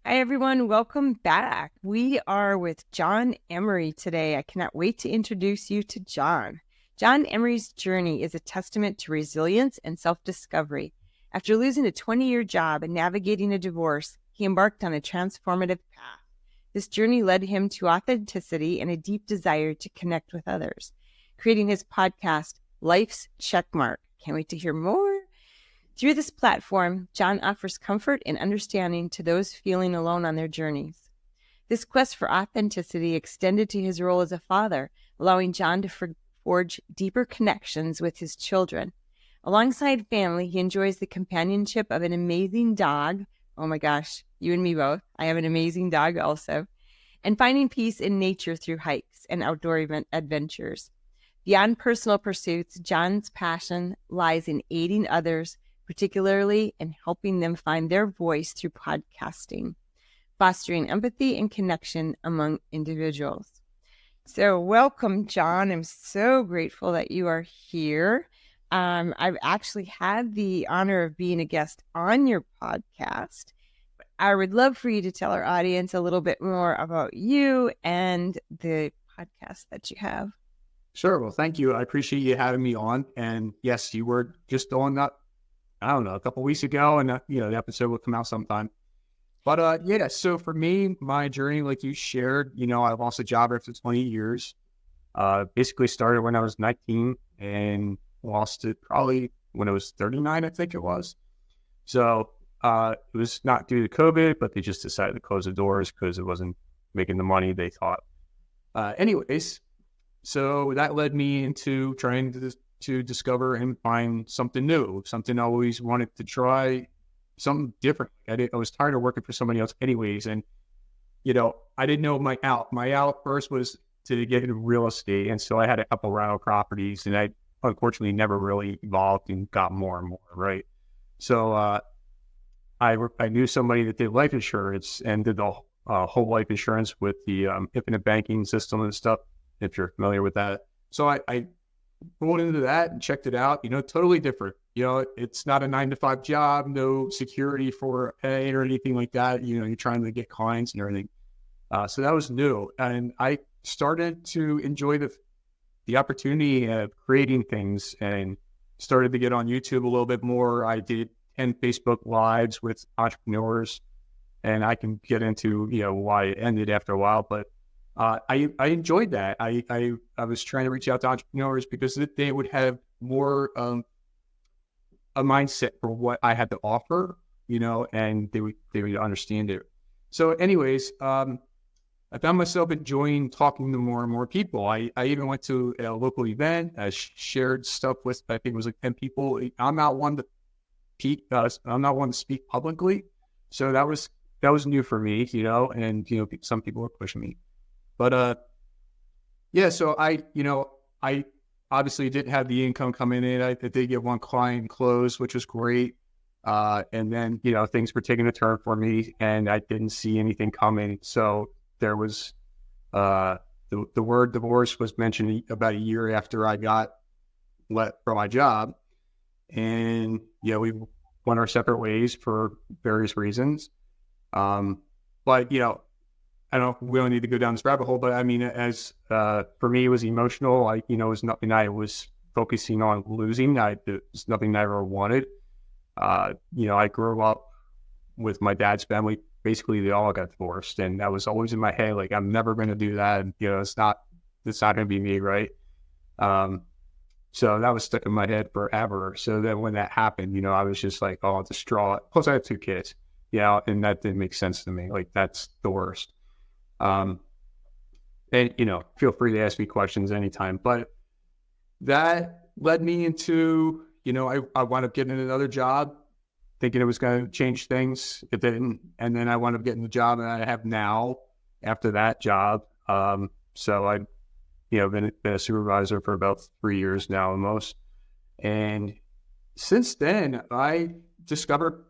Hi, everyone. Welcome back. We are with Jon Emery today. I cannot wait to introduce you to Jon. Jon Emery's journey is a testament to resilience and self-discovery. After losing a 20-year job and navigating a divorce, he embarked on a transformative path. This journey led him to authenticity and a deep desire to connect with others, creating his podcast, Life's Checkmark. Can't wait to hear more. Through this platform, Jon offers comfort and understanding to those feeling alone on their journeys. This quest for authenticity extended to his role as a father, allowing Jon to forge deeper connections with his children. Alongside family, he enjoys the companionship of an amazing dog. Oh my gosh, you and me both. I have an amazing dog also. And finding peace in nature through hikes and outdoor adventures. Beyond personal pursuits, Jon's passion lies in aiding others, particularly in helping them find their voice through podcasting, fostering empathy and connection among individuals. So welcome, Jon. I'm so grateful that you are here. I've actually had the honor of being a guest on your podcast. I would love for you to tell our audience a little bit more about you and the podcast that you have. Sure. Well, thank you. I appreciate you having me on. And yes, you were just on that, I don't know, a couple of weeks ago, and the episode will come out sometime. But yeah, so for me, my journey, like you shared, I lost a job after 20 years. Basically started when I was 19 and lost it probably when I was 39, I think it was. So it was not due to COVID, but they just decided to close the doors because it wasn't making the money they thought. Anyways, so that led me into trying to discover and find something new, something I always wanted to try, something different. I was tired of working for somebody else anyways. And, I didn't know my out. My out first was to get into real estate. And so I had a couple rental properties, and I unfortunately never really evolved and got more and more, right? So I knew somebody that did life insurance and did the whole life insurance with the infinite banking system and stuff, if you're familiar with that. So I rolled into that and checked it out, totally different. It's not a 9-to-5 job, no security for pay or anything like that. You're trying to get clients and everything. So that was new. And I started to enjoy the opportunity of creating things and started to get on YouTube a little bit more. I did 10 Facebook Lives with entrepreneurs, and I can get into, why it ended after a while, but I enjoyed that. I was trying to reach out to entrepreneurs because they would have more a mindset for what I had to offer, and they would understand it. So anyways, I found myself enjoying talking to more and more people. I even went to a local event. I shared stuff with, I think it was like 10 people. I'm not one to speak publicly. So that was new for me, and, some people were pushing me. But yeah, so I obviously didn't have the income coming in. I did get one client closed, which was great. And then, things were taking a turn for me, and I didn't see anything coming. So there was the word divorce was mentioned about a year after I got let from my job. And we went our separate ways for various reasons. But, we don't need to go down this rabbit hole, but I mean, as for me, it was emotional. It was nothing I was focusing on losing. It was nothing I ever wanted. I grew up with my dad's family. Basically, they all got divorced, and that was always in my head. Like, I'm never going to do that. And, it's not going to be me, right? So that was stuck in my head forever. So then when that happened, I was just like, oh, distraught. Plus, I had 2 kids, and that didn't make sense to me. Like, that's the worst. And, feel free to ask me questions anytime, but that led me into, I wound up getting another job thinking it was going to change things. It didn't. And then I wound up getting the job that I have now after that job. So I've, been a supervisor for about 3 years now almost. And since then I discovered,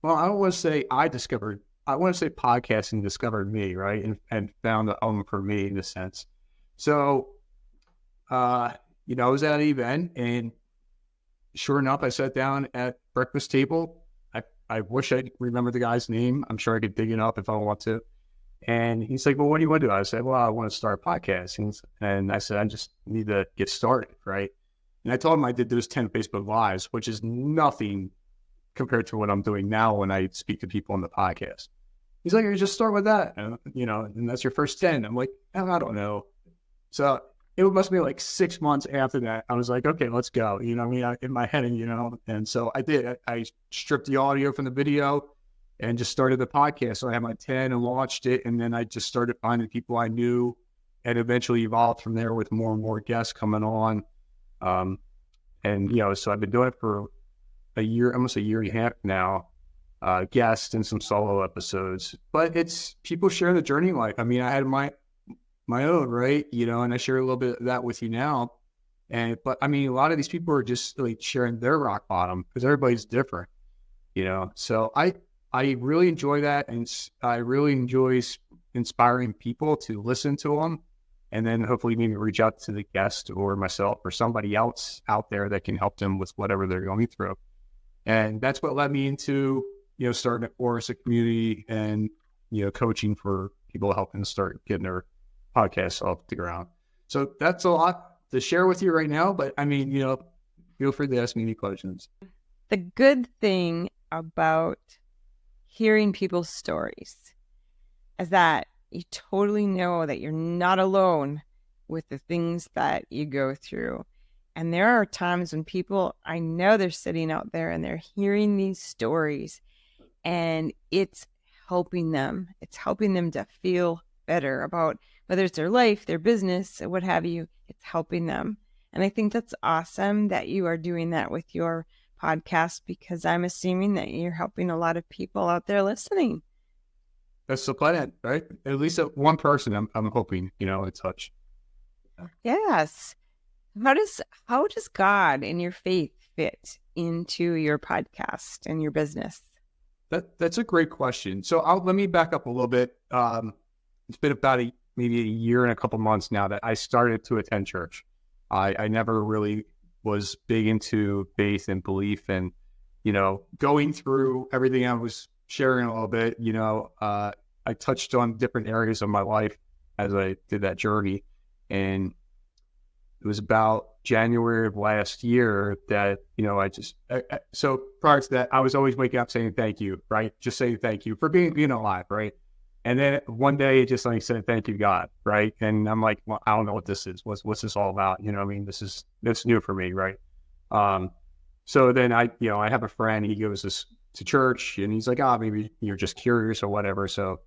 well, I don't want to say I want to say podcasting discovered me, right? And found a home for me in a sense. So, I was at an event, and sure enough, I sat down at breakfast table. I I wish I remember the guy's name. I'm sure I could dig it up if I want to. And he's like, well, what do you want to do? I said, well, I want to start a podcast. And I said, I just need to get started, right? And I told him I did those 10 Facebook Lives, which is nothing compared to what I'm doing now when I speak to people on the podcast. He's like, you just start with that, and, and that's your first 10. I'm like, oh, I don't know. So it must be like 6 months after that. I was like, okay, let's go. You know what I mean? In my head, and so I did. I stripped the audio from the video and just started the podcast. So I had my 10 and launched it. And then I just started finding people I knew and eventually evolved from there with more and more guests coming on. So I've been doing it for a year, almost a year and a half now, guests and some solo episodes, but it's people share the journey life. I mean, I had my own, right? And I share a little bit of that with you now. But I mean, a lot of these people are just like sharing their rock bottom because everybody's different, so I really enjoy that. And I really enjoy inspiring people to listen to them and then hopefully maybe reach out to the guest or myself or somebody else out there that can help them with whatever they're going through. And that's what led me into, starting a course, a community, and, coaching for people helping start getting their podcasts off the ground. So that's a lot to share with you right now. But I mean, feel free to ask me any questions. The good thing about hearing people's stories is that you totally know that you're not alone with the things that you go through. And there are times when people, I know they're sitting out there and they're hearing these stories and it's helping them. It's helping them to feel better about whether it's their life, their business, what have you. It's helping them. And I think that's awesome that you are doing that with your podcast, because I'm assuming that you're helping a lot of people out there listening. That's the plan, right? At least one person I'm hoping, to touch. Yes. How does God and your faith fit into your podcast and your business? That's a great question. So let me back up a little bit. It's been about maybe a year and a couple months now that I started to attend church. I never really was big into faith and belief, and going through everything I was sharing a little bit. I touched on different areas of my life as I did that journey, and it was about January of last year that, so prior to that, I was always waking up saying thank you, right? Just saying thank you for being alive, right? And then one day it just like said, thank you, God, right? And I'm like, well, I don't know what this is. What's this all about? That's new for me, right? So then I have a friend, he goes to church and he's like, maybe you're just curious or whatever. So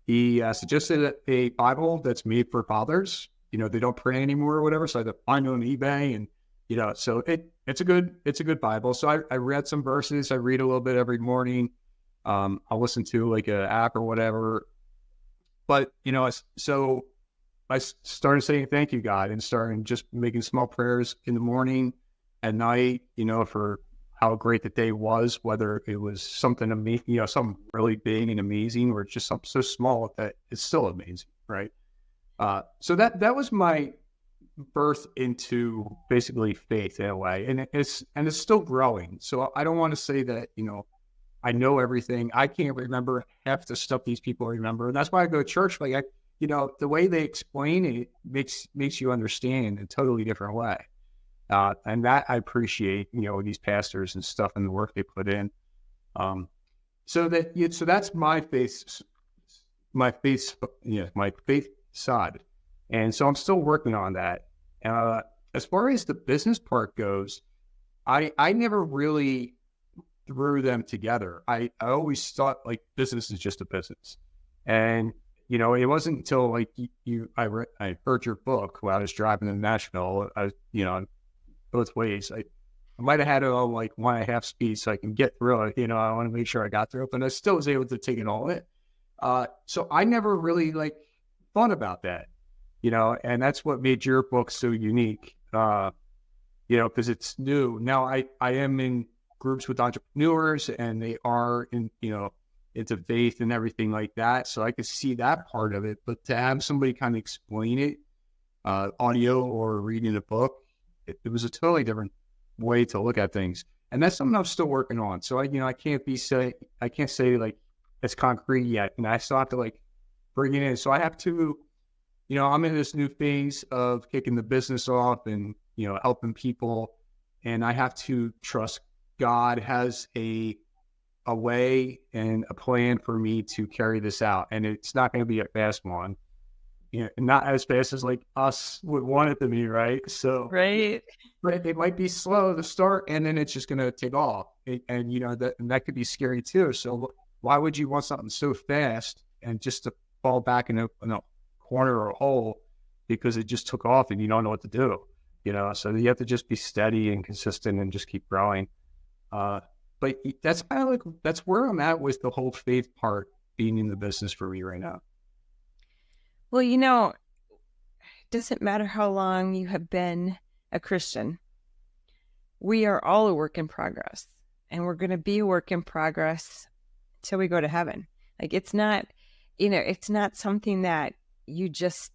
he suggested a Bible that's made for fathers. They don't pray anymore or whatever. So I find it on eBay and, so it's a good Bible. So I read some verses. I read a little bit every morning. I'll listen to like an app or whatever. But, so I started saying, thank you, God, and started just making small prayers in the morning, at night, for how great the day was, whether it was something amazing, something really big and amazing, or just something so small that it's still amazing. Right. So that was my birth into basically faith in a way, and it's still growing. So I don't want to say that, I know everything. I can't remember half the stuff these people remember. And that's why I go to church. Like the way they explain it makes you understand in a totally different way. And that I appreciate, these pastors and stuff and the work they put in. So that's my faith side. And so I'm still working on that. As far as the business part goes, I never really threw them together. I always thought like business is just a business. And, it wasn't until like I heard your book while I was driving to Nashville, both ways. I might have had it on like 1.5 speed so I can get through it. I want to make sure I got through it, but I still was able to take it all in. So I never really thought about that, and that's what made your book so unique, because it's new. Now I am in groups with entrepreneurs and they are into faith and everything like that. So I could see that part of it, but to have somebody kind of explain it, audio or reading a book, it was a totally different way to look at things. And that's something I'm still working on. So I can't say like it's concrete yet. And I still have to like bring it in. So I have to, I'm in this new phase of kicking the business off and, helping people. And I have to trust God has a way and a plan for me to carry this out. And it's not going to be a fast one, not as fast as like us would want it to be. Right. So, Right. but it might be slow to start and then it's just going to take off. And that could be scary too. So why would you want something so fast and just to fall back in a corner or a hole because it just took off and you don't know what to do, so you have to just be steady and consistent and just keep growing. But that's kind of like, that's where I'm at with the whole faith part being in the business for me right now. Well, it doesn't matter how long you have been a Christian. We are all a work in progress, and we're going to be a work in progress till we go to heaven. Like it's not something that you just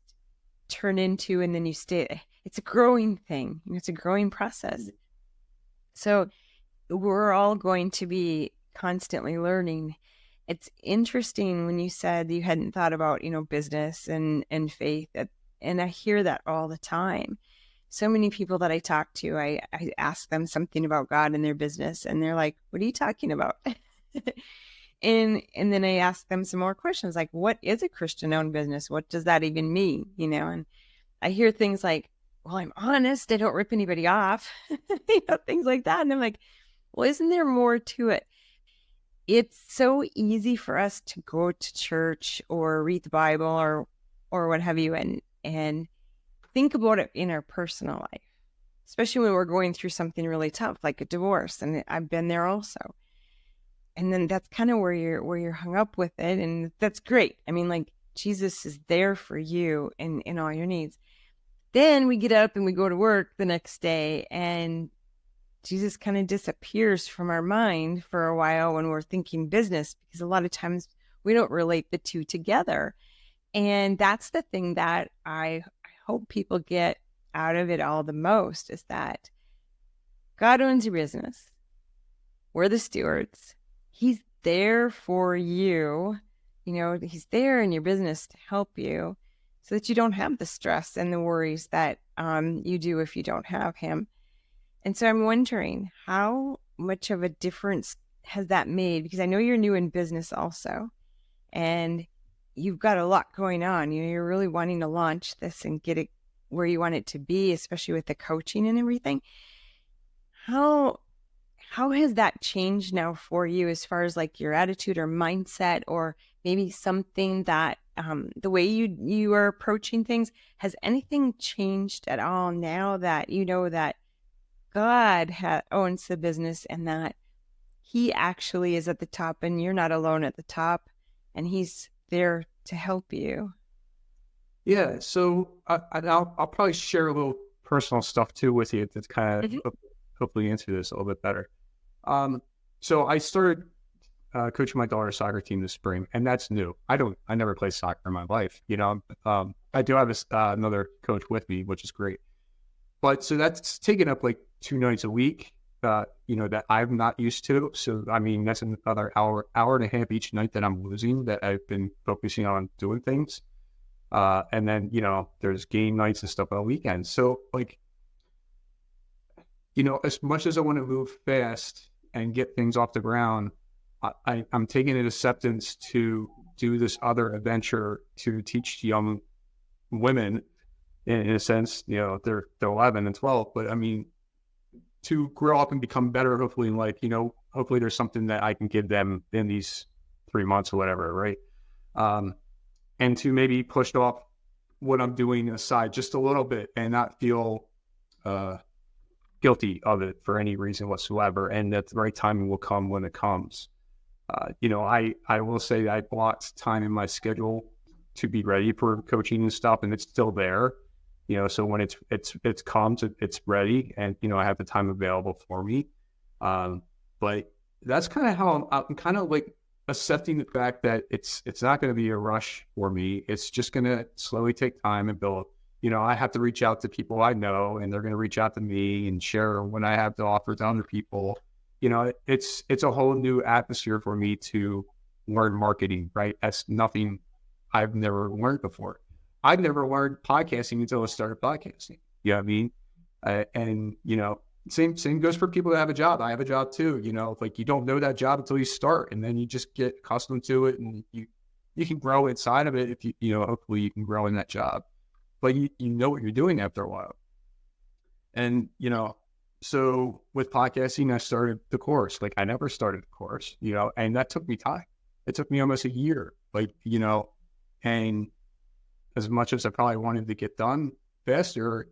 turn into and then you stay. It's a growing thing. It's a growing process. So we're all going to be constantly learning. It's interesting when you said you hadn't thought about, business and faith, and I hear that all the time. So many people that I talk to, I ask them something about God and their business, and they're like, "What are you talking about?" and then I ask them some more questions, like, "What is a Christian-owned business? What does that even mean?" And I hear things like, "Well, I'm honest. I don't rip anybody off," things like that, and I'm like, "Well, isn't there more to it?" It's so easy for us to go to church or read the Bible or what have you, and think about it in our personal life, especially when we're going through something really tough, like a divorce. And I've been there also. And then that's kind of where you're hung up with it. And that's great. I mean, like Jesus is there for you in all your needs. Then we get up and we go to work the next day, and Jesus kind of disappears from our mind for a while when we're thinking business, because a lot of times we don't relate the two together. And that's the thing that I hope people get out of it all the most, is that God owns your business. We're the stewards. He's there for you. He's there in your business to help you so that you don't have the stress and the worries that you do if you don't have him. And so I'm wondering, how much of a difference has that made? Because I know you're new in business also, and you've got a lot going on. You're really wanting to launch this and get it where you want it to be, especially with the coaching and everything. How has that changed now for you, as far as like your attitude or mindset, or maybe something that the way you are approaching things? Has anything changed at all now that you know that God owns the business and that he actually is at the top and you're not alone at the top, and he's there to help you? Yeah. So I'll probably share a little personal stuff too with you that's kind of hopefully answer this a little bit better. So I started coaching my daughter's soccer team this spring, and that's new. I never played soccer in my life. I do have another coach with me, which is great. But so that's taken up like 2 nights a week, that I'm not used to. So, I mean, that's another hour and a half each night that I'm losing, that I've been focusing on doing things. And then, there's game nights and stuff on weekends. So like, as much as I want to move fast and get things off the ground, I'm taking an acceptance to do this other adventure to teach young women, in a sense, they're 11 and 12, but I mean, to grow up and become better, hopefully in life, hopefully there's something that I can give them in these 3 months or whatever. Right. And to maybe push off what I'm doing aside just a little bit and not feel, guilty of it for any reason whatsoever. And that the right timing will come when it comes. I will say I blocked time in my schedule to be ready for coaching and stuff, and it's still there. So when it's comes, it's ready, and I have the time available for me. But that's kind of how I'm kind of like accepting the fact that it's not going to be a rush for me. It's just going to slowly take time and build. I have to reach out to people I know, and they're going to reach out to me and share what I have to offer to other people. it's a whole new atmosphere for me to learn marketing, right? That's nothing I've never learned before. I've never learned podcasting until I started podcasting. You know what I mean? And same goes for people that have a job. I have a job too. Like you don't know that job until you start, and then you just get accustomed to it, and you can grow inside of it if hopefully you can grow in that job. But you know what you're doing after a while. And so with podcasting, I started the course. Like I never started the course, and that took me time. It took me almost a year, and as much as I probably wanted to get done faster,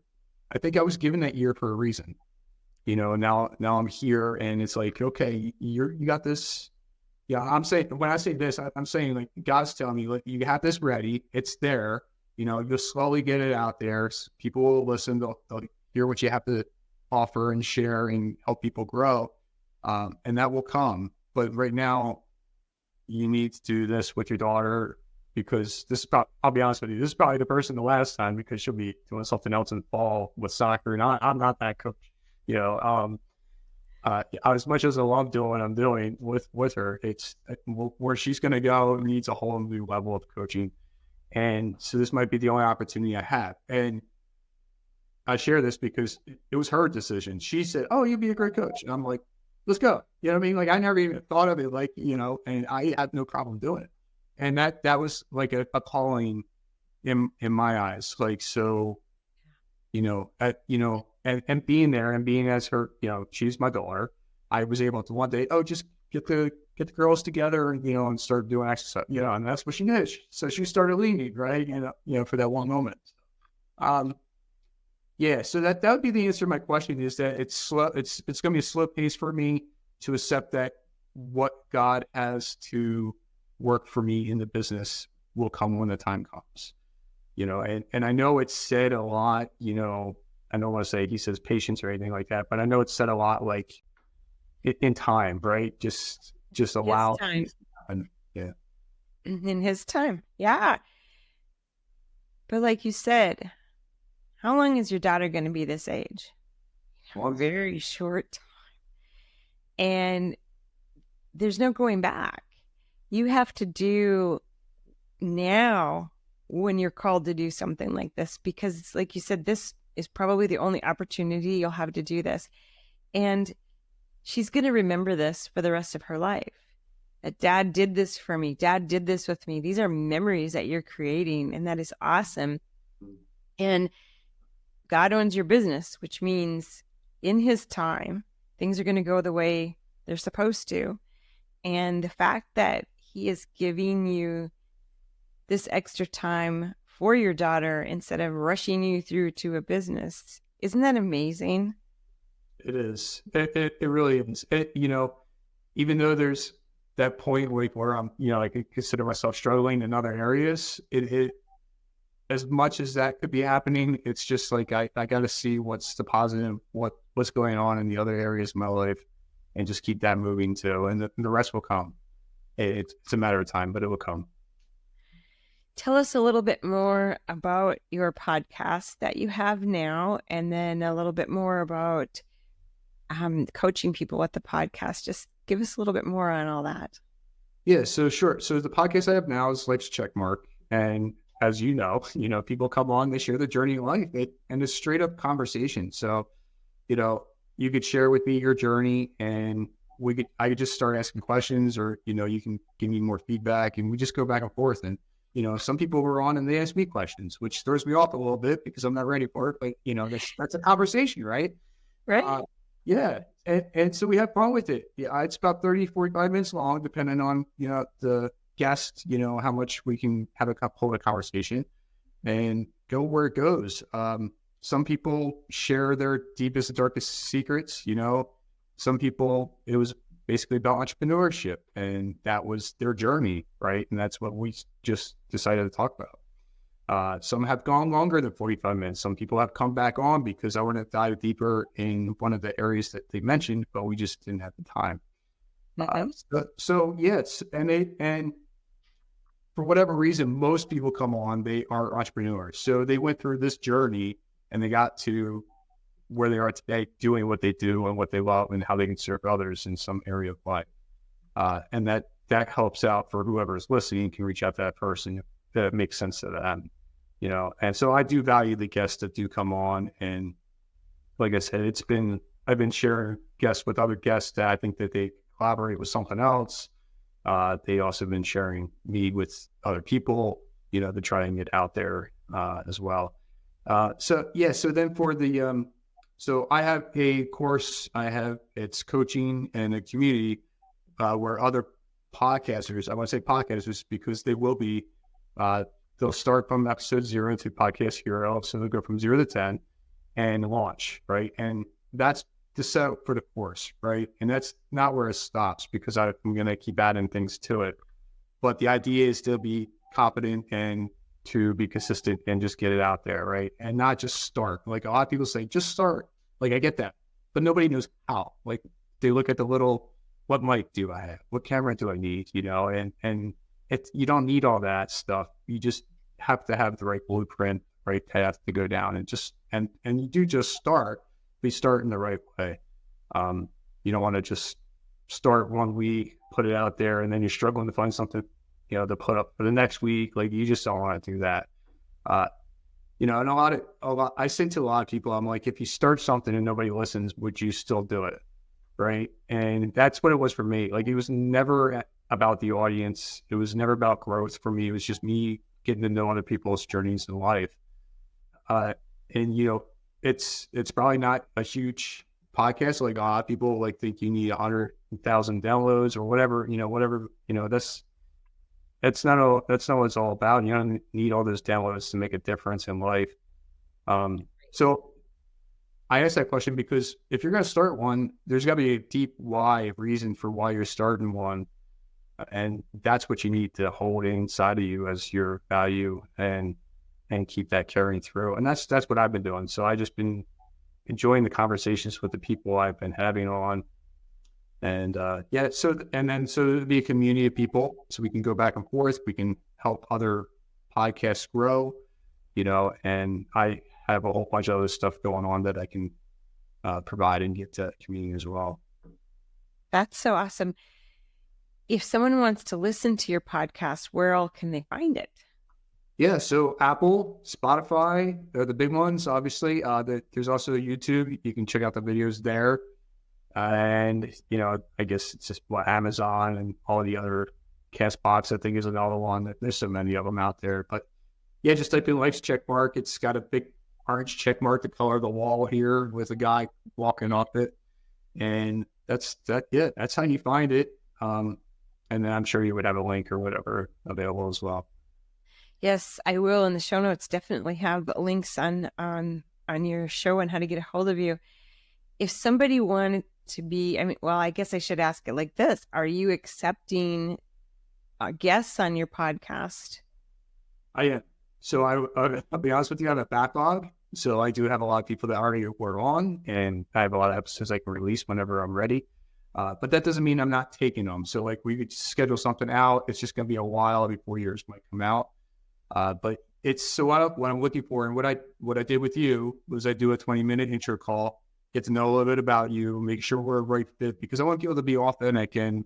I think I was given that year for a reason. Now I'm here, and it's like, okay, you got this. Yeah, I'm saying, when I say this, I'm saying like God's telling me, like, you have this ready. It's there. You'll slowly get it out there. People will listen. They'll hear what you have to offer and share and help people grow. And that will come. But right now, you need to do this with your daughter, because I'll be honest with you, this is probably the person the last time, because she'll be doing something else in the fall with soccer. And I'm not that coach. As much as I love doing what I'm doing with her, it's where she's going to go needs a whole new level of coaching. And so this might be the only opportunity I have. And I share this because it was her decision. She said, "Oh, you'd be a great coach." And I'm like, "Let's go." You know what I mean? Like, I never even thought of it, and I had no problem doing it. And that was like a calling in my eyes. Like, so, and being there and being as her, she's my daughter. I was able to one day, just get the girls together and, and start doing exercise, and that's what she did. So she started leading, right? For that one moment. Yeah. So that would be the answer to my question, is that it's slow. It's going to be a slow pace for me to accept that what God has to work for me in the business will come when the time comes, and I know it's said a lot, I don't want to say he says patience or anything like that, but I know it's said a lot, like in time, right? Just allow things to happen. Yeah. In his time. Yeah. But like you said, how long is your daughter going to be this age? Well, very short time. And there's no going back. You have to do now when you're called to do something like this, because like you said, this is probably the only opportunity you'll have to do this. And she's going to remember this for the rest of her life. That Dad did this for me. Dad did this with me. These are memories that you're creating, and that is awesome. And God owns your business, which means in his time, things are going to go the way they're supposed to. And the fact that he is giving you this extra time for your daughter instead of rushing you through to a business, isn't that amazing? It is. It really is. Even though there's that point where I'm, I could consider myself struggling in other areas, it as much as that could be happening, it's just like I got to see what's the positive, what's going on in the other areas of my life, and just keep that moving too, and the rest will come. It's a matter of time, but it will come. Tell us a little bit more about your podcast that you have now, and then a little bit more about coaching people with the podcast. Just give us a little bit more on all that. Yeah, so sure. So the podcast I have now is Life's Checkmark. And as you know, people come on, they share the journey of life, and it's straight up conversation. So, you could share with me your journey, and I could just start asking questions, or, you can give me more feedback, and we just go back and forth. And, some people were on and they ask me questions, which throws me off a little bit because I'm not ready for it. But, that's a conversation, right? Right. Yeah. And so we have fun with it. Yeah. It's about 30, 45 minutes long, depending on, the guest, how much we can have hold a conversation and go where it goes. Some people share their deepest and darkest secrets. Some people, it was basically about entrepreneurship, and that was their journey, right? And that's what we just decided to talk about. Some have gone longer than 45 minutes. Some people have come back on because I want to dive deeper in one of the areas that they mentioned, but we just didn't have the time. So yes, and for whatever reason, most people come on, they are entrepreneurs. So they went through this journey and they got to where they are today, doing what they do and what they love and how they can serve others in some area of life. And that helps out for whoever is listening, can reach out to that person that makes sense to them, And so I do value the guests that do come on. And like I said, I've been sharing guests with other guests that I think that they collaborate with something else. They also been sharing me with other people, to try and get out there as well. So then for the, so I have a course, it's coaching and a community where other podcasters, I want to say podcasters because they will be, they'll start from episode 0 to podcast hero. So they'll go from 0 to 10 and launch, right? And that's the setup for the course, right? And that's not where it stops because I'm going to keep adding things to it. But the idea is to be competent and to be consistent and just get it out there, right? And not just start. Like a lot of people say, just start. Like I get that, but nobody knows how. Like they look at the little, what mic do I have? What camera do I need? And you don't need all that stuff. You just have to have the right blueprint, right path to go down and you do just start. We start in the right way. You don't want to just start one week, put it out there, and then you're struggling to find something, to put up for the next week. Like you just don't want to do that. And a lot, I say to a lot of people, I'm like, if you start something and nobody listens, would you still do it? Right. And that's what it was for me. Like it was never about the audience. It was never about growth for me. It was just me getting to know other people's journeys in life. It's probably not a huge podcast. Like a lot of people think you need 100,000 downloads or whatever, that's not what it's all about. You don't need all those downloads to make a difference in life. So I asked that question because if you're going to start one, there's got to be a deep why reason for why you're starting one. And that's what you need to hold inside of you as your value and keep that carrying through. And that's what I've been doing. So I just been enjoying the conversations with the people I've been having on. And so it'll be a community of people so we can go back and forth. We can help other podcasts grow, and I have a whole bunch of other stuff going on that I can provide and get to that community as well. That's so awesome. If someone wants to listen to your podcast, where all can they find it? Yeah, so Apple, Spotify, they're the big ones, obviously. There's also YouTube. You can check out the videos there. And, I guess it's just Amazon and all the other Castbox, I think, is another one. There's so many of them out there. But, yeah, just type in Life's Checkmark. It's got a big orange check mark to color the wall here with a guy walking up it. And that's how you find it. And then I'm sure you would have a link or whatever available as well. Yes, I will. In the show notes, definitely have links on your show and how to get a hold of you. If somebody wanted to be, I guess I should ask it like this. Are you accepting guests on your podcast? I am. So I'll be honest with you, I have a backlog. So I do have a lot of people that already were on, and I have a lot of episodes I can release whenever I'm ready. But that doesn't mean I'm not taking them. So we could schedule something out. It's just going to be a while before yours might come out. But it's so what I'm looking for, and what I did with you was I do a 20-minute intro call, get to know a little bit about you, make sure we're a right fit, because I want people to be authentic and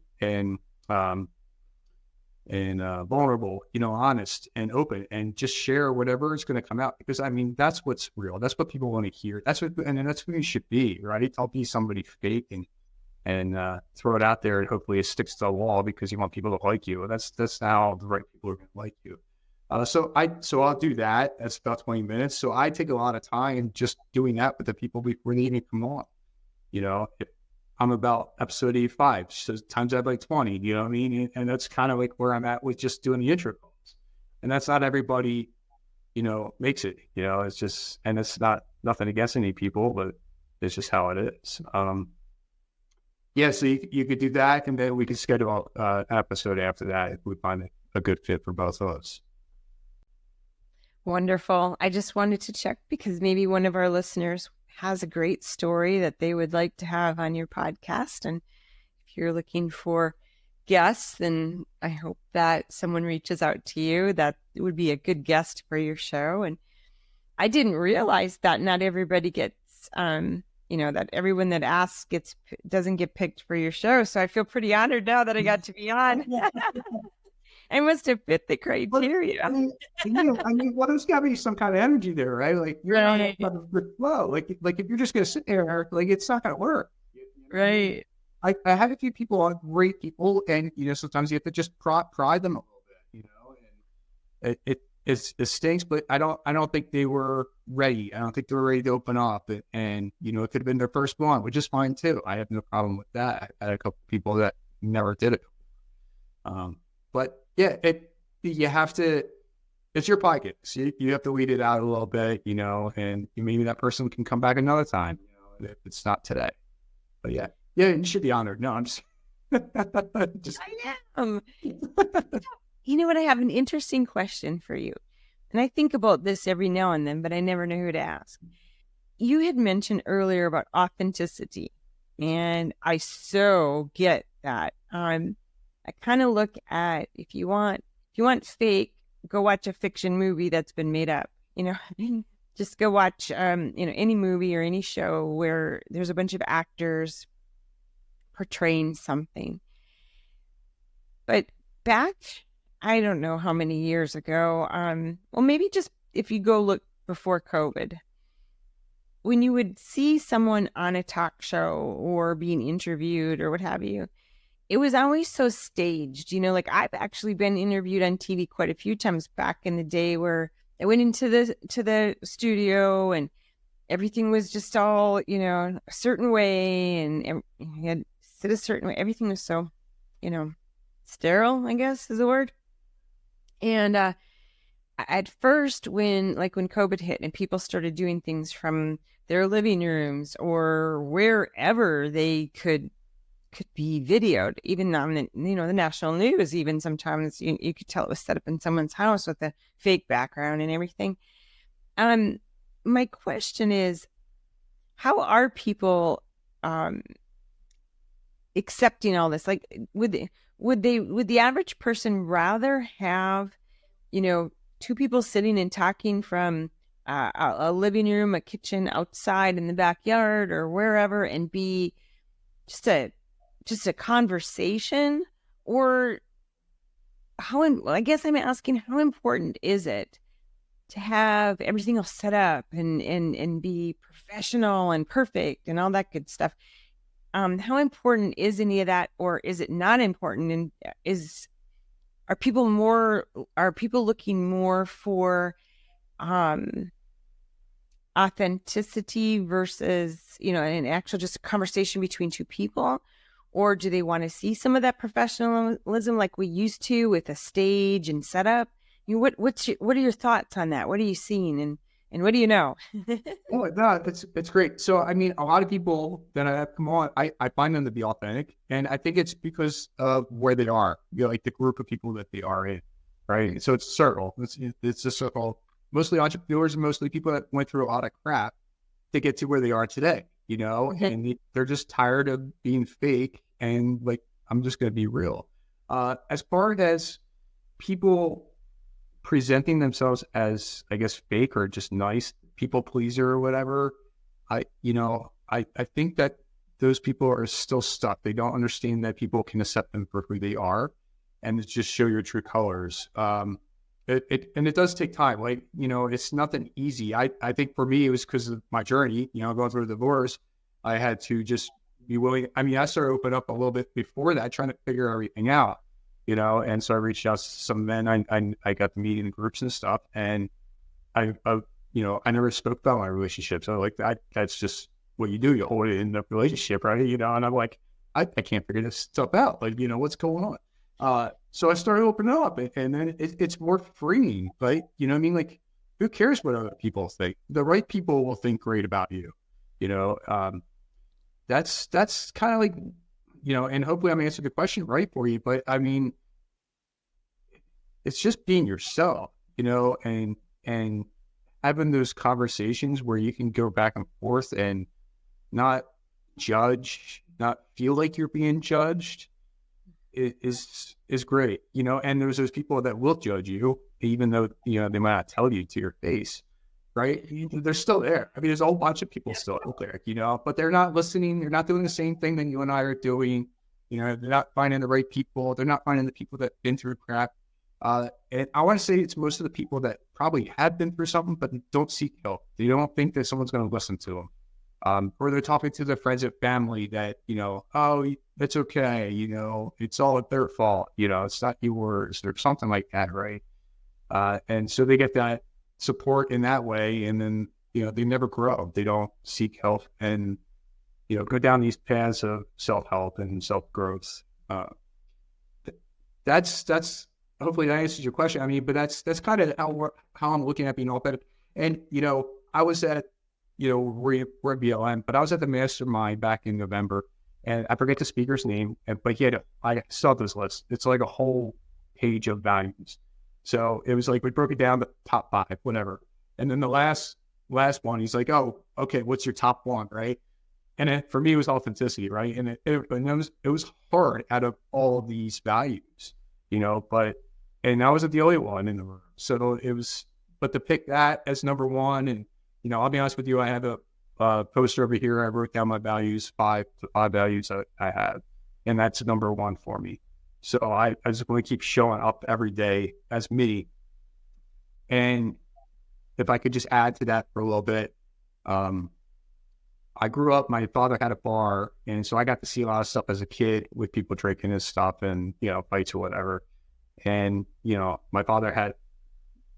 vulnerable, honest and open, and just share whatever is going to come out. Because that's what's real. That's what people want to hear. That's what you should be, right? Don't be somebody fake and throw it out there, and hopefully it sticks to the wall because you want people to like you. That's how the right people are going to like you. So I'll do that. That's about 20 minutes. So I take a lot of time just doing that with the people before they even come on. I'm about episode 85, so times that by 20, you know what I mean? And that's kind of where I'm at with just doing the intro calls. And that's not everybody, makes it, it's just, and it's nothing against any people, but it's just how it is. So you could do that, and then we could schedule an episode after that if we find a good fit for both of us. Wonderful. I just wanted to check because maybe one of our listeners has a great story that they would like to have on your podcast. And if you're looking for guests, then I hope that someone reaches out to you that would be a good guest for your show. And I didn't realize that not everybody gets it's, that everyone that asks doesn't get picked for your show. So I feel pretty honored now that I got to be on. I must have fit the criteria. I mean, well, there's got to be some kind of energy there, right? Like you're right. not going to flow. Like if you're just going to sit there, like it's not going to work. Right. I had a few people on, great people, and sometimes you have to just pry them a little bit, and it stinks, but I don't think they were ready. I don't think they were ready to open up, and it could have been their first one, which is fine too. I have no problem with that. I had a couple people that never did it, but yeah, you have to. It's your pocket, so you have to weed it out a little bit, and maybe that person can come back another time, if it's not today. But yeah, you should be honored. No, I'm just. I am. You know what? I have an interesting question for you, and I think about this every now and then, but I never know who to ask. You had mentioned earlier about authenticity, and I so get that. I kind of look at if you want fake, go watch a fiction movie that's been made up. Just go watch any movie or any show where there's a bunch of actors portraying something. But back, I don't know how many years ago, well, maybe just if you go look before COVID, when you would see someone on a talk show or being interviewed or what have you, it was always so staged, like I've actually been interviewed on TV quite a few times back in the day where I went into the studio and everything was just all, a certain way, and you had to sit a certain way. Everything was so, sterile, I guess is the word. And at first, when COVID hit and people started doing things from their living rooms or wherever they could be videoed, even on the national news, even sometimes you could tell it was set up in someone's house with a fake background and everything. My question is, how are people accepting all this? Like, would the average person rather have, two people sitting and talking from a living room, a kitchen, outside in the backyard or wherever, and be just a conversation? Or I guess I'm asking, how important is it to have everything all set up and be professional and perfect and all that good stuff? How important is any of that, or is it not important? And are people looking more for authenticity versus, an actual just a conversation between two people? Or do they want to see some of that professionalism like we used to with a stage and setup? What are your thoughts on that? What are you seeing, and what do you know? Oh, no, it's great. So, I mean, a lot of people that I have come on, I find them to be authentic, and I think it's because of where they are, like the group of people that they are in, right? So it's a circle. It's a circle. Mostly entrepreneurs and mostly people that went through a lot of crap to get to where they are today, and they're just tired of being fake, and like, I'm just going to be real. As far as people presenting themselves as, I guess, fake or just nice people pleaser or whatever, I think that those people are still stuck. They don't understand that people can accept them for who they are and just show your true colors. It does take time. Like, it's nothing easy. I think for me, it was because of my journey, going through a divorce. I had to just be willing. I mean, I started opening up a little bit before that, trying to figure everything out. And so I reached out to some men. I got to meet in groups and stuff, and I never spoke about my relationship. So like that's just what you do. You hold it in the relationship, right? And I'm like, I can't figure this stuff out. Like, what's going on? So I started opening up, and then it's more freeing, right? You know what I mean? Like, who cares what other people think? The right people will think great about you. That's kind of like, and hopefully I'm answering the question right for you. But I mean, it's just being yourself, and having those conversations where you can go back and forth and not judge, not feel like you're being judged is great, and there's those people that will judge you, even though, they might not tell you to your face. right? They're still there. I mean, there's a whole bunch of people still out there, but they're not listening. They're not doing the same thing that you and I are doing. They're not finding the right people. They're not finding the people that have been through crap. And I want to say it's most of the people that probably have been through something, but don't seek help. They don't think that someone's going to listen to them. Or they're talking to their friends and family that, oh, it's okay. It's all their fault. It's not yours or something like that. Right. And so they get that support in that way. And then, they never grow. They don't seek help and, go down these paths of self-help and self-growth. That's hopefully that answers your question. I mean, but that's kind of how I'm looking at being authentic. And, I was at, we're at BLM, but I was at the mastermind back in November, and I forget the speaker's name, but I saw this list. It's like a whole page of values. So it was like, we broke it down to top 5, whatever. And then the last one, he's like, oh, okay, what's your top 1, right? And for me, it was authenticity, right? And it was hard out of all of these values, and I wasn't the only one in the room. So it was, but to pick that as number 1, and, I'll be honest with you, I have a poster over here. I wrote down my values, 5 values I have, and that's number 1 for me. So I just want to keep showing up every day as me. And if I could just add to that for a little bit, I grew up, my father had a bar, and so I got to see a lot of stuff as a kid with people drinking and stuff and, fights or whatever. And, my father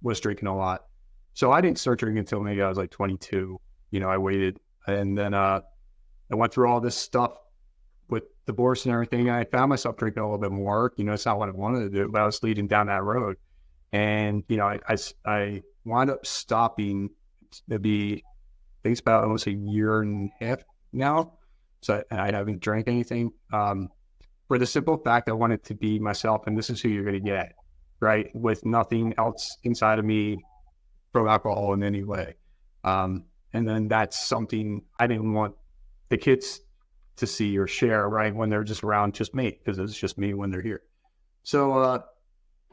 was drinking a lot. So I didn't start drinking until maybe I was like 22. I waited, and then I went through all this stuff with divorce and everything. And I found myself drinking a little bit more. It's not what I wanted to do, but I was leading down that road. And, I wound up stopping to be, I think it's about almost a year and a half now. So I haven't drank anything. For the simple fact I wanted to be myself, and this is who you're going to get, right? With nothing else inside of me from alcohol in any way. And then that's something I didn't want the kids to see or share, right? When they're just around just me, because it's just me when they're here. So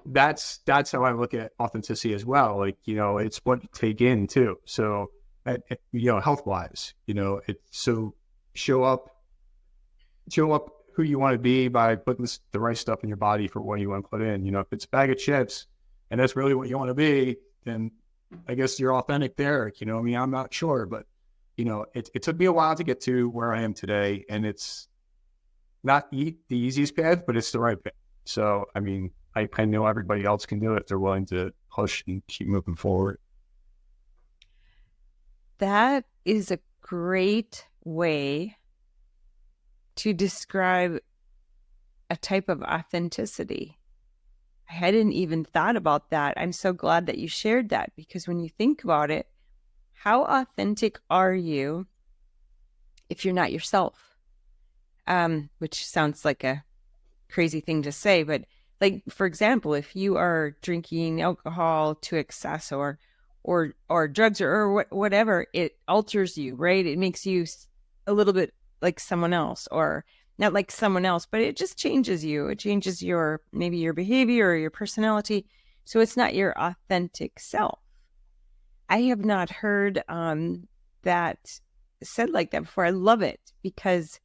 that's how I look at authenticity as well. Like, it's what you take in too. So, health-wise, it's so show up who you want to be by putting the right stuff in your body for what you want to put in. If it's a bag of chips and that's really what you want to be, then I guess you're authentic there. I'm not sure, but it took me a while to get to where I am today, and it's not the easiest path, but it's the right path. So, I mean, I know everybody else can do it if they're willing to push and keep moving forward. That is a great way to describe a type of authenticity. I hadn't even thought about that. I'm so glad that you shared that, because when you think about it, how authentic are you if you're not yourself? Which sounds like a crazy thing to say, but like, for example, if you are drinking alcohol to excess or drugs or whatever, it alters you, right? It makes you a little bit like someone else, or not like someone else, but it just changes you. It changes maybe your behavior or your personality. So it's not your authentic self. I have not heard that said like that before. I love it, because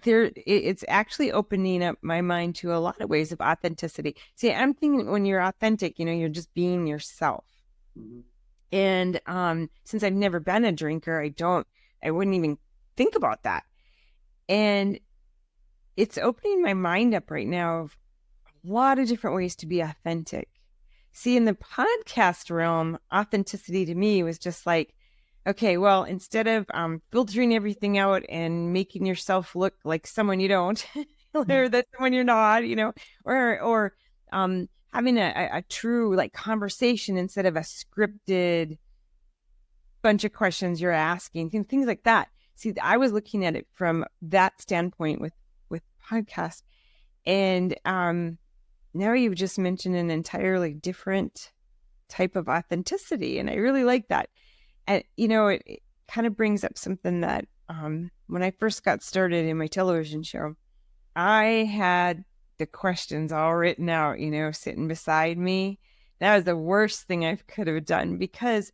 it's actually opening up my mind to a lot of ways of authenticity. See, I'm thinking when you're authentic, you're just being yourself. Mm-hmm. And since I've never been a drinker, I wouldn't even think about that. And it's opening my mind up right now of a lot of different ways to be authentic. See, in the podcast realm, authenticity to me was just like, okay, well, instead of filtering everything out and making yourself look like someone you don't, or that someone you're not, or having a true like conversation instead of a scripted bunch of questions you're asking, things like that. See, I was looking at it from that standpoint with podcasts, and now you've just mentioned an entirely different type of authenticity, and I really like that. And it kind of brings up something that when I first got started in my television show, I had the questions all written out, sitting beside me. That was the worst thing I could have done, because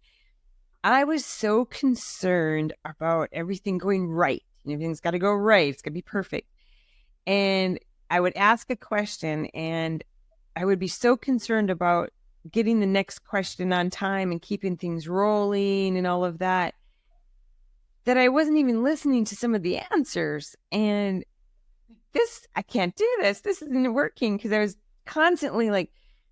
I was so concerned about everything going right. Everything's got to go right. It's got to be perfect. And I would ask a question and I would be so concerned about getting the next question on time and keeping things rolling and all of that, that I wasn't even listening to some of the answers. And I can't do this. This isn't working, because I was constantly like,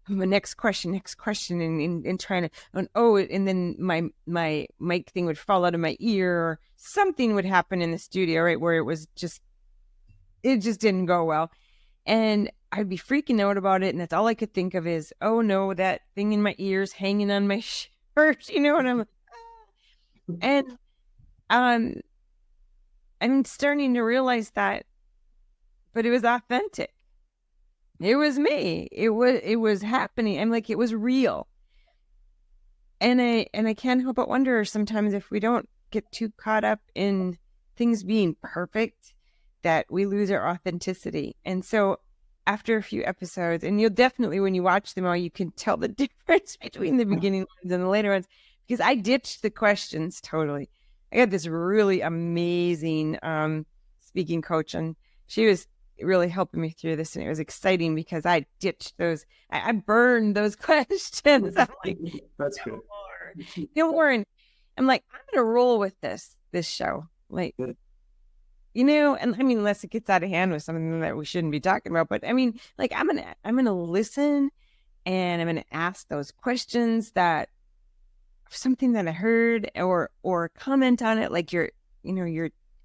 oh, next question, and trying to, and then my mic thing would fall out of my ear, or something would happen in the studio, right, where it just didn't go well. And I'd be freaking out about it. And that's all I could think of is, oh no, that thing in my ears hanging on my shirt, and I'm like, ah. And I'm starting to realize that, but it was authentic. It was me. It was happening. I'm like, it was real. And I can't help but wonder sometimes if we don't get too caught up in things being perfect, that we lose our authenticity. And so after a few episodes, and you'll definitely, when you watch them all, you can tell the difference between the beginning ones and the later ones, because I ditched the questions totally. I got this really amazing speaking coach, and she was really helping me through this, and it was exciting because I ditched those. I burned those questions. I'm like, That's good. No more. And I'm like, I'm gonna roll with this show, like, and I mean, unless it gets out of hand with something that we shouldn't be talking about, but I mean, like, I'm gonna listen, and I'm gonna ask those questions that something that I heard, or comment on it, like your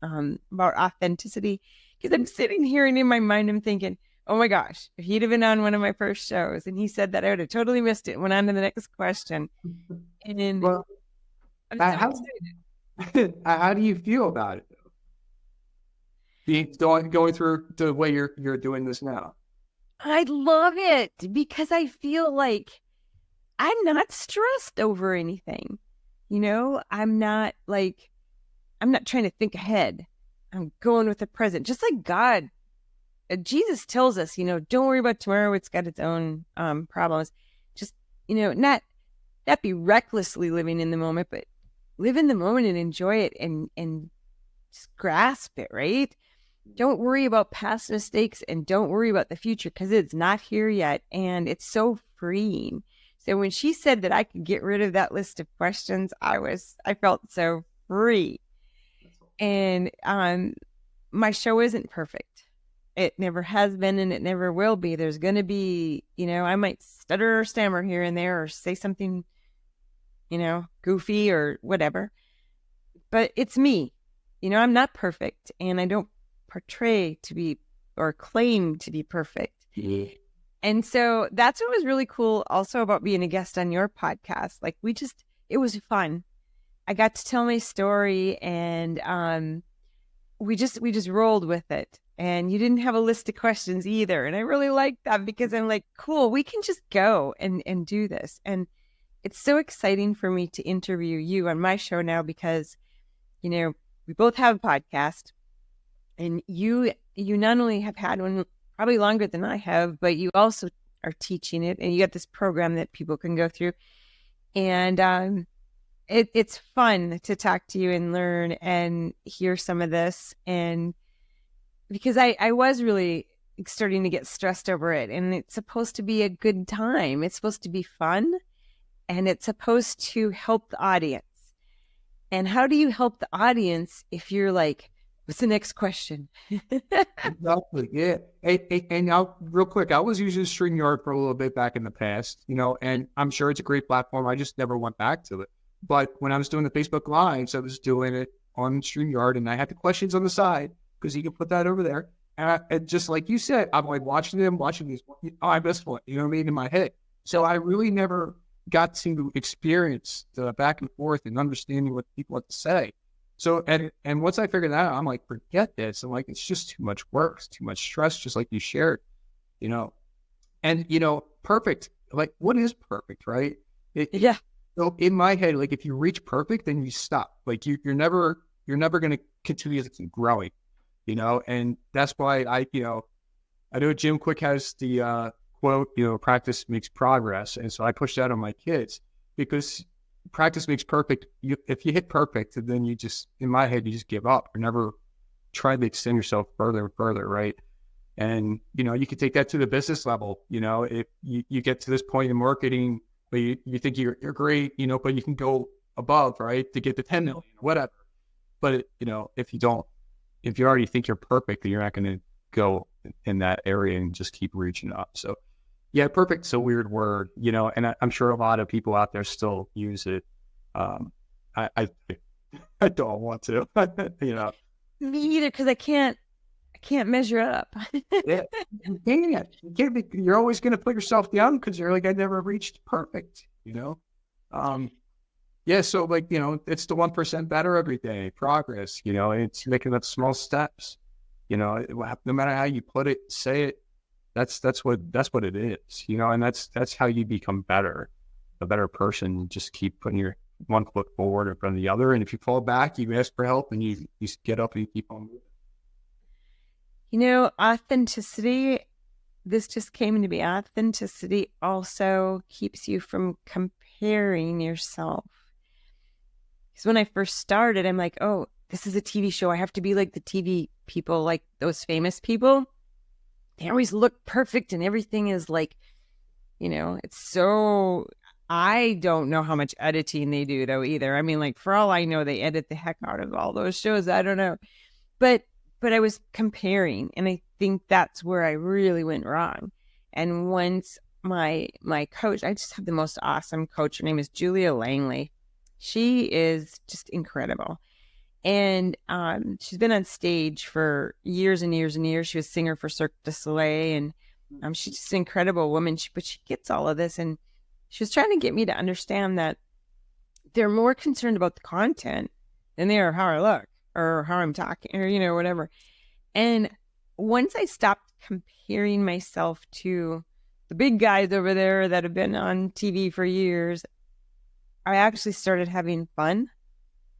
about authenticity. Because I'm sitting here, and in my mind I'm thinking, oh my gosh, if he'd have been on one of my first shows and he said that, I would have totally missed it. Went on to the next question. And Well, I'm so excited. How do you feel about it, going through the way you're doing this now? I love it, because I feel like I'm not stressed over anything. I'm not trying to think ahead. I'm going with the present, just like God. Jesus tells us, don't worry about tomorrow. It's got its own problems. Just, not be recklessly living in the moment, but live in the moment and enjoy it, and just grasp it, right? Don't worry about past mistakes, and don't worry about the future, because it's not here yet. And it's so freeing. So when she said that I could get rid of that list of questions, I felt so free. And my show isn't perfect. It never has been, and it never will be. There's going to be, I might stutter or stammer here and there, or say something, goofy or whatever. But it's me. I'm not perfect, and I don't portray to be or claim to be perfect. Yeah. And so that's what was really cool also about being a guest on your podcast. Like, it was fun. I got to tell my story, and we just rolled with it. And you didn't have a list of questions either. And I really liked that, because I'm like, cool, we can just go and do this. And it's so exciting for me to interview you on my show now, because, we both have a podcast, and you not only have had one probably longer than I have, but you also are teaching it, and you got this program that people can go through. And it's fun to talk to you and learn and hear some of this. And because I was really starting to get stressed over it, and it's supposed to be a good time. It's supposed to be fun, and it's supposed to help the audience. And how do you help the audience if you're like, what's the next question? Exactly. Yeah. And now, real quick, I was using StreamYard for a little bit back in the past, and I'm sure it's a great platform. I just never went back to it. But when I was doing the Facebook Lives, I was doing it on StreamYard, and I had the questions on the side, because you can put that over there. And just like you said, I'm like watching these. Oh, I missed one. You know what I mean? In my head. So I really never got to experience the back and forth and understanding what people have to say. So, and once I figured that out, I'm like, forget this. I'm like, it's just too much work, it's too much stress, just like you shared, and, perfect. Like, what is perfect, right? Yeah. So in my head, like, if you reach perfect, then you stop. Like, you're never going to continue to keep growing, and that's why I know Jim Quick has the quote, practice makes progress. And so I push that on my kids, because practice makes perfect. If you hit perfect, then you just, in my head, you just give up. You never try to extend yourself further and further, right? And, you can take that to the business level. If you get to this point in marketing, but you think you're great, but you can go above, right, to get to 10 million, whatever. But, if you already think you're perfect, then you're not going to go in that area and just keep reaching up. So, yeah, perfect's a weird word, and I'm sure a lot of people out there still use it. I I don't want to, Me either, because I can't measure up. Yeah, you're always going to put yourself down because you're like, I never reached perfect, Yeah, so it's the 1% better every day, progress, it's making up small steps, no matter how you put it, say it, that's what it is, and that's how you become a better person. You just keep putting your one foot forward in front of the other. And if you fall back, you ask for help and you get up and you keep on moving. Authenticity, this just came to me. Authenticity also keeps you from comparing yourself. Because when I first started, I'm like, oh, this is a TV show. I have to be like the TV people, like those famous people. They always look perfect and everything is like, it's so, I don't know how much editing they do though either. I mean, like for all I know, they edit the heck out of all those shows. I don't know. But I was comparing, and I think that's where I really went wrong. And once my coach, I just have the most awesome coach. Her name is Julia Langley. She is just incredible. And she's been on stage for years and years and years. She was a singer for Cirque du Soleil, and she's just an incredible woman. But she gets all of this, and she was trying to get me to understand that they're more concerned about the content than they are how I look or how I'm talking or, whatever. And once I stopped comparing myself to the big guys over there that have been on TV for years, I actually started having fun.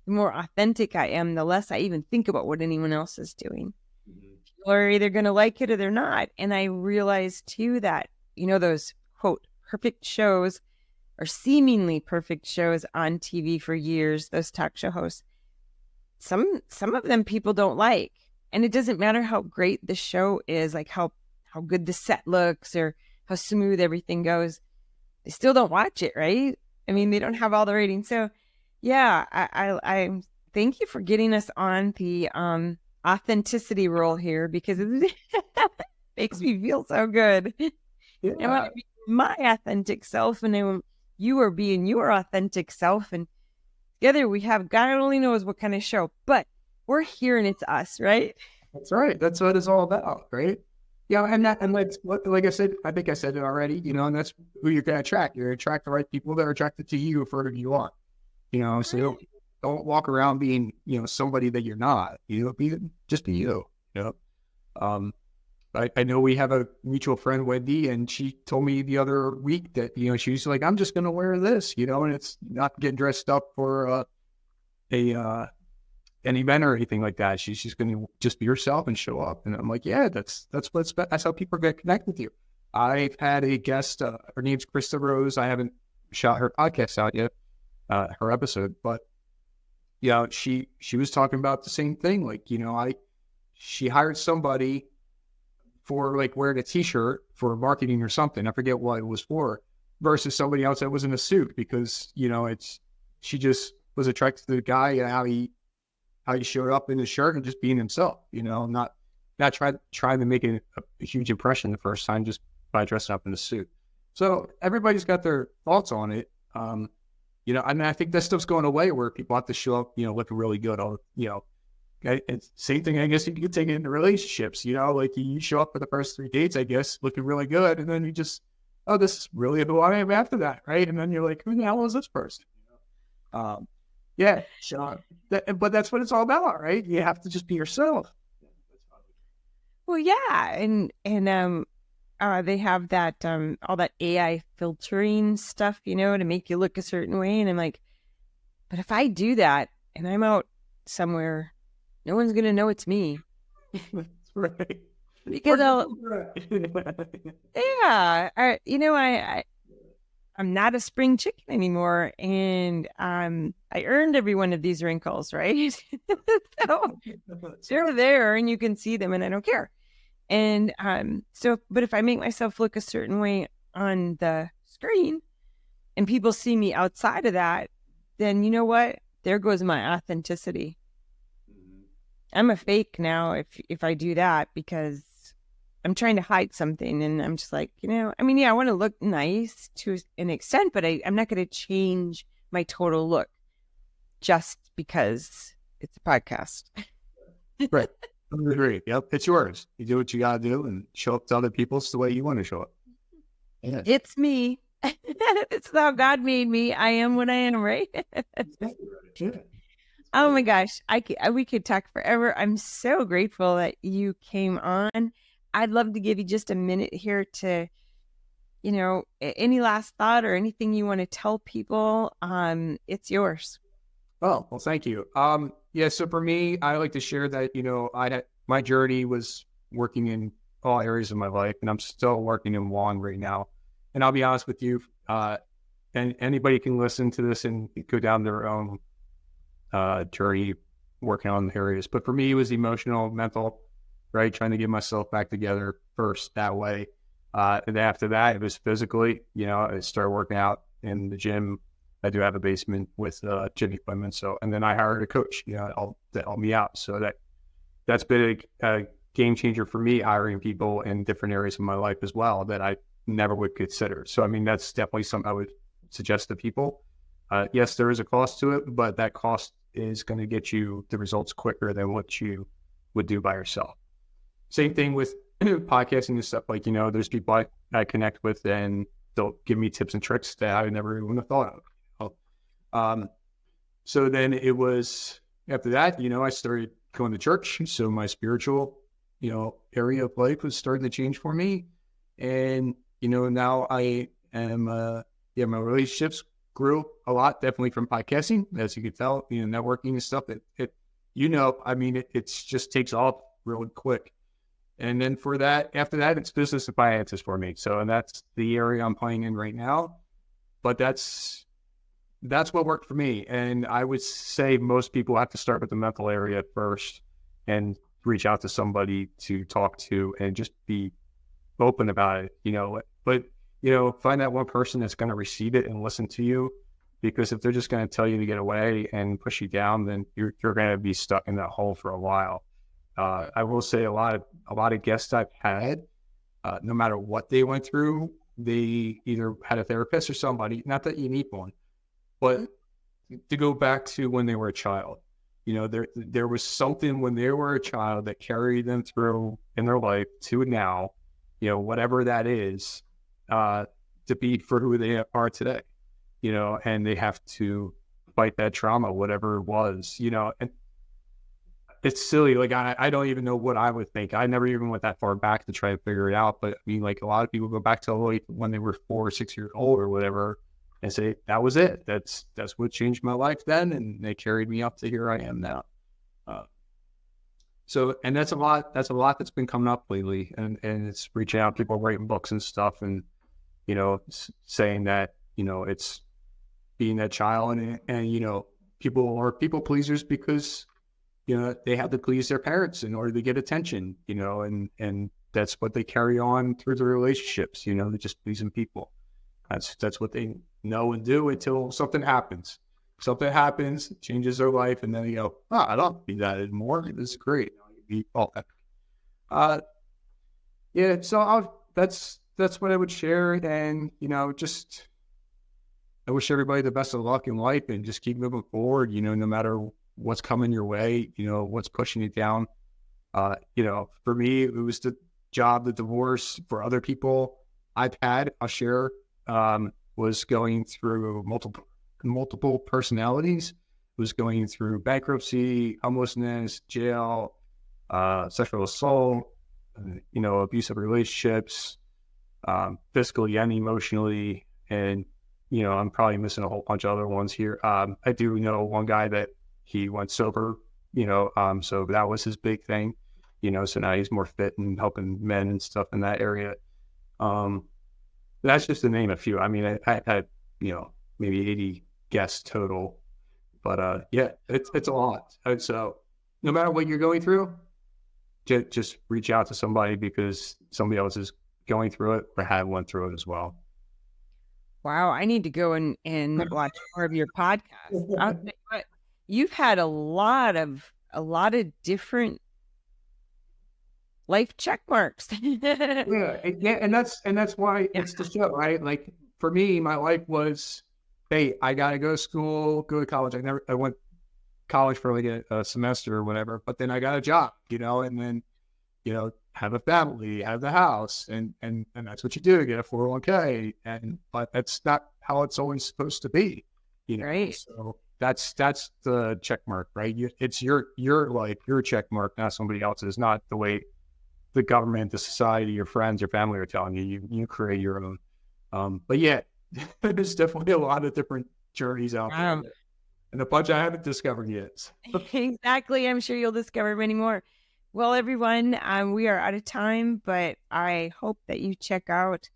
The more authentic I am, the less I even think about what anyone else is doing. Mm-hmm. People are either going to like it or they're not. And I realized too that, those quote perfect shows or seemingly perfect shows on TV for years, those talk show hosts, some of them people don't like. And it doesn't matter how great the show is, like how good the set looks or how smooth everything goes. They still don't watch it, right? I mean, they don't have all the ratings. So yeah, I thank you for getting us on the authenticity role here, because it makes me feel so good. Yeah. I want to be my authentic self, and you are being your authentic self, and together we have God only knows what kind of show, but we're here and it's us, right? That's right. That's what it's all about, right? Yeah, and like I said, I think I said it already, and that's who you're going to attract. You're going to attract the right people that are attracted to you for who you are. So don't walk around being, somebody that you're not. Just be you. I know we have a mutual friend, Wendy, and she told me the other week that she was like, I'm just going to wear this, and it's not getting dressed up for an event or anything like that. She's just going to just be yourself and show up. And I'm like, yeah, that's how people get connected with you. I've had a guest. Her name's Krista Rose. I haven't shot her podcast out yet. Her episode, but she was talking about the same thing. Like, she hired somebody for like wearing a t-shirt for marketing or something. I forget what it was for, versus somebody else that was in a suit, because, she just was attracted to the guy and how he showed up in his shirt and just being himself, not trying to make a huge impression the first time just by dressing up in a suit. So everybody's got their thoughts on it. And I think that stuff's going away where people have to show up, looking really good. It's same thing, I guess you could take it into relationships, like you show up for the first 3 dates, I guess, looking really good. And then you just, oh, this is really who I am after that. Right. And then you're like, who the hell is this person? Yeah, sure. But that's what it's all about, right? You have to just be yourself. Well, yeah. And they have that all that AI filtering stuff, to make you look a certain way. And I'm like, but if I do that and I'm out somewhere, no one's gonna know it's me. That's right. Because yeah, I'm not a spring chicken anymore. And I earned every one of these wrinkles, right? So they're there and you can see them and I don't care. And but if I make myself look a certain way on the screen and people see me outside of that, then you know what? There goes my authenticity. I'm a fake now if I do that because I'm trying to hide something and I'm just like, I mean, yeah, I want to look nice to an extent, but I'm not going to change my total look just because it's a podcast. Right. I agree. Yep. It's yours. You do what you got to do and show up to other people. It's the way you want to show up. Yeah. It's me. It's how God made me. I am what I am, right? Yeah. Oh my gosh. We could talk forever. I'm so grateful that you came on. I'd love to give you just a minute here to, any last thought or anything you want to tell people. It's yours. Oh, well, thank you. Yeah, so for me, I like to share that, my journey was working in all areas of my life, and I'm still working in one right now. And I'll be honest with you, and anybody can listen to this and go down their own journey working on the areas. But for me, it was emotional, mental, right? Trying to get myself back together first that way. And after that, it was physically, I started working out in the gym. I do have a basement with gym equipment. So, and then I hired a coach, to help me out. So that's been a game changer for me, hiring people in different areas of my life as well that I never would consider. So, I mean, that's definitely something I would suggest to people. Yes, there is a cost to it, but that cost is going to get you the results quicker than what you would do by yourself. Same thing with podcasting and stuff. Like, there's people I connect with and they'll give me tips and tricks that I never even have thought of. So then it was after that, I started going to church. So my spiritual, area of life was starting to change for me. And, now I am, my relationships grew a lot, definitely from podcasting, as you could tell, networking and stuff. It just takes off really quick. And then after that, it's business and finances for me. So, and that's the area I'm playing in right now. But that's what worked for me. And I would say most people have to start with the mental area first and reach out to somebody to talk to and just be open about it, but, find that one person that's going to receive it and listen to you, because if they're just going to tell you to get away and push you down, then you're going to be stuck in that hole for a while. I will say a lot of guests I've had, no matter what they went through, they either had a therapist or somebody, not that you need one, but to go back to when they were a child, there was something when they were a child that carried them through in their life to now, whatever that is, to be for who they are today, and they have to fight that trauma, whatever it was, and it's silly. Like, I don't even know what I would think. I never even went that far back to try to figure it out. But I mean, like, a lot of people go back to like when they were 4 or 6 years old or whatever, and say, that was it. That's what changed my life then. And they carried me up to here I am now. And that's a lot that's been coming up lately. And it's reaching out, people writing books and stuff and, saying that, it's being that child and people are people pleasers because, they have to please their parents in order to get attention, and that's what they carry on through the relationships, they're just pleasing people. That's what they know and do until something happens. Something happens, changes their life, and then they go, I don't need that anymore. This is great. So that's what I would share. And, just, I wish everybody the best of luck in life and just keep moving forward, no matter what's coming your way, what's pushing you down. For me, it was the divorce. For other people I'll share, was going through multiple personalities, was going through bankruptcy, homelessness, jail, sexual assault, abusive relationships, physically and emotionally. And, I'm probably missing a whole bunch of other ones here. I do know one guy that he went sober, so that was his big thing, so now he's more fit and helping men and stuff in that area. That's just to name a few. I mean, I had, maybe 80 guests total, but yeah, it's a lot. And so no matter what you're going through, just reach out to somebody because somebody else is going through it or had went through it as well. Wow, I need to go and watch more of your podcast. I'll tell you what, you've had a lot of different life check marks. Yeah, and that's why Yeah. it's the show, right? Like for me, my life was, hey, I gotta go to school, go to college. I went college for like a semester or whatever, but then I got a job, and then have a family, have the house, and that's what you do. Get a 401k, but that's not how it's always supposed to be. Right. So that's the check mark, right? It's your life, your check mark, not somebody else's. Not the way the government, the society, your friends, your family are telling you. You create your own. But yeah, there's definitely a lot of different journeys out there, Wow. and a bunch I haven't discovered yet. Exactly. I'm sure you'll discover many more. Well, everyone, we are out of time, but I hope that you check out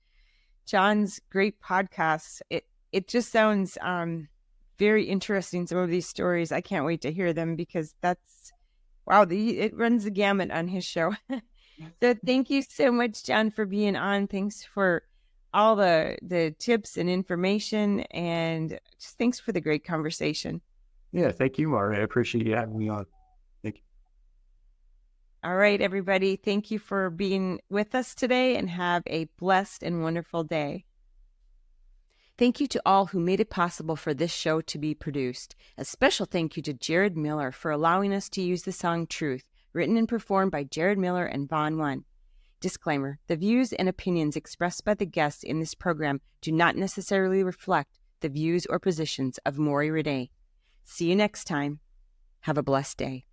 Jon's great podcast. It just sounds very interesting. Some of these stories, I can't wait to hear them because that's wow. It runs the gamut on his show. So thank you so much, Jon, for being on. Thanks for all the tips and information, and just thanks for the great conversation. Yeah, thank you, Mauri. I appreciate you having me on. Thank you. All right, everybody. Thank you for being with us today and have a blessed and wonderful day. Thank you to all who made it possible for this show to be produced. A special thank you to Jared Miller for allowing us to use the song Truth, written and performed by Jared Miller and Vaughn One. Disclaimer: the views and opinions expressed by the guests in this program do not necessarily reflect the views or positions of Mauri and I. See you next time. Have a blessed day.